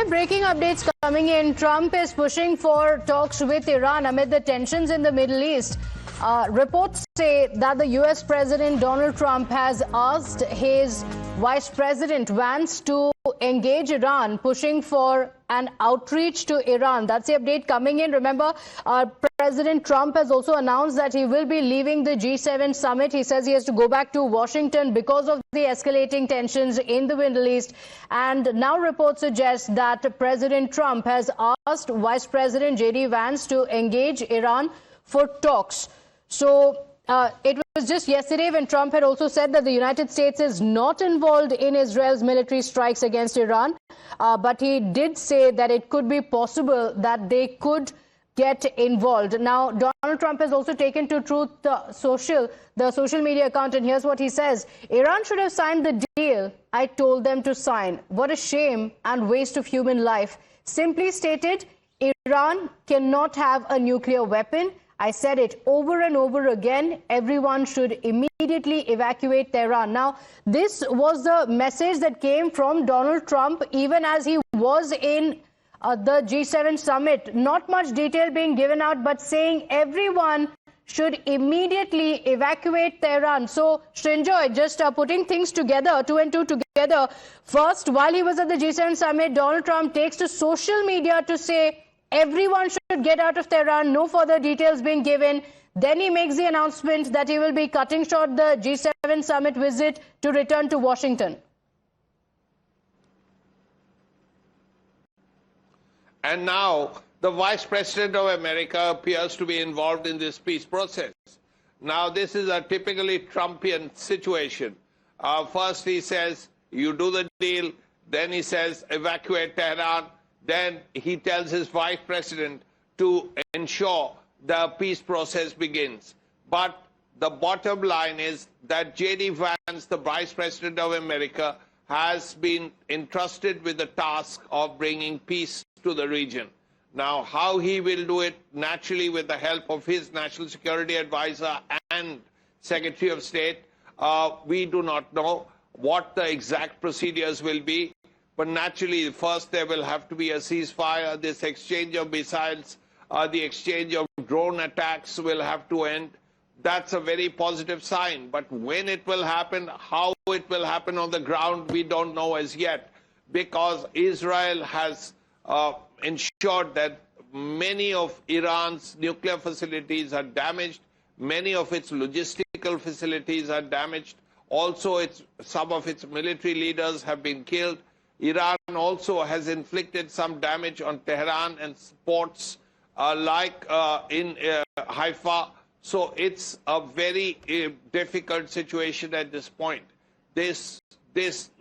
Breaking updates coming in. Trump is pushing for talks with Iran amid the tensions in the Middle East. Reports say that the U.S. President Donald Trump has asked his Vice President Vance to engage Iran, pushing for an outreach to Iran. That's the update coming in. Remember, President Trump has also announced that he will be leaving the G7 summit. He says he has to go back to Washington because of the escalating tensions in the Middle East. And now reports suggest that President Trump has asked Vice President J.D. Vance to engage Iran for talks. So it was just yesterday when Trump had also said that the United States is not involved in Israel's military strikes against Iran. But he did say that it could be possible that they could get involved. Now, Donald Trump has also taken to Truth Social, the social media account, and here's what he says. Iran should have signed the deal I told them to sign. What a shame and waste of human life. Simply stated, Iran cannot have a nuclear weapon. I said it over and over again. Everyone should immediately evacuate Tehran. Now, this was the message that came from Donald Trump even as he was in the G7 summit. Not much detail being given out, but saying everyone should immediately evacuate Tehran. So, Srinjoy, just putting things together, two and two together. First, while he was at the G7 summit, Donald Trump takes to social media to say everyone should get out of Tehran, no further details being given. Then he makes the announcement that he will be cutting short the G7 summit visit to return to Washington. And now the Vice President of America appears to be involved in this peace process. Now this is a typically Trumpian situation. First he says, you do the deal. Then he says, evacuate Tehran. Then he tells his vice president to ensure the peace process begins. But the bottom line is that J.D. Vance, the vice president of America, has been entrusted with the task of bringing peace to the region. Now, how he will do it, naturally with the help of his national security advisor and Secretary of State, we do not know what the exact procedures will be. But naturally, first there will have to be a ceasefire. This exchange of missiles, the exchange of drone attacks will have to end. That's a very positive sign. But when it will happen, how it will happen on the ground, we don't know as yet. Because Israel has ensured that many of Iran's nuclear facilities are damaged. Many of its logistical facilities are damaged. Also, some of its military leaders have been killed. Iran also has inflicted some damage on Tehran and ports like in Haifa. So it's a very difficult situation at this point. This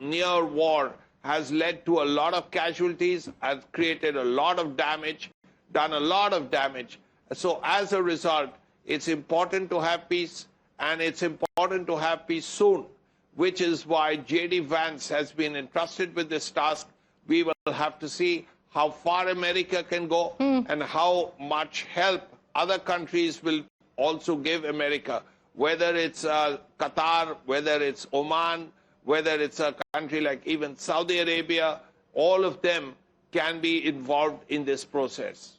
near war has led to a lot of casualties, has created a lot of damage, done a lot of damage. So as a result, it's important to have peace, and it's important to have peace soon, which is why J.D. Vance has been entrusted with this task. We will have to see how far America can go and how much help other countries will also give America, whether it's Qatar, whether it's Oman, whether it's a country like even Saudi Arabia. All of them can be involved in this process.